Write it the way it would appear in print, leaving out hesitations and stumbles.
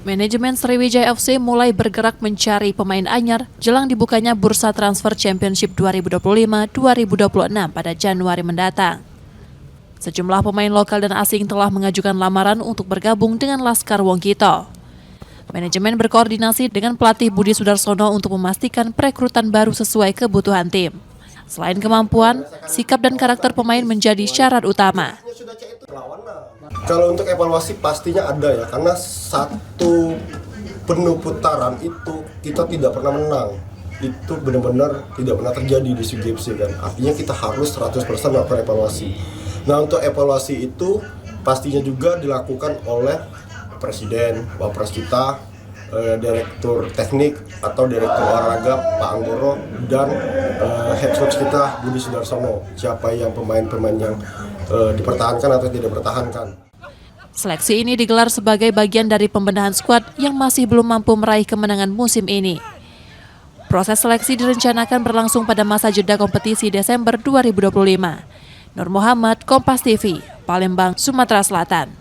Manajemen Sriwijaya FC mulai bergerak mencari pemain anyar jelang dibukanya Bursa Transfer Championship 2025-2026 pada Januari mendatang. Sejumlah pemain lokal dan asing telah mengajukan lamaran untuk bergabung dengan Laskar Wongkito. Manajemen berkoordinasi dengan pelatih Budi Sudarsono untuk memastikan perekrutan baru sesuai kebutuhan tim. Selain kemampuan, sikap dan karakter pemain menjadi syarat utama. Kalau untuk evaluasi pastinya ada ya, karena satu penuh putaran itu kita tidak pernah menang. Itu benar-benar tidak pernah terjadi di SEA Games kan. Artinya kita harus 100% melakukan evaluasi. Nah, untuk evaluasi itu pastinya juga dilakukan oleh Presiden, Wapres kita, Direktur Teknik atau Direktur Olahraga Pak Anggoro dan Head Coach kita Budi Sudarsono. Siapa yang pemain-pemain yang dipertahankan atau tidak dipertahankan. Seleksi ini digelar sebagai bagian dari pembenahan skuad yang masih belum mampu meraih kemenangan musim ini. Proses seleksi direncanakan berlangsung pada masa jeda kompetisi Desember 2025. Nur Muhammad, Kompas TV, Palembang, Sumatera Selatan.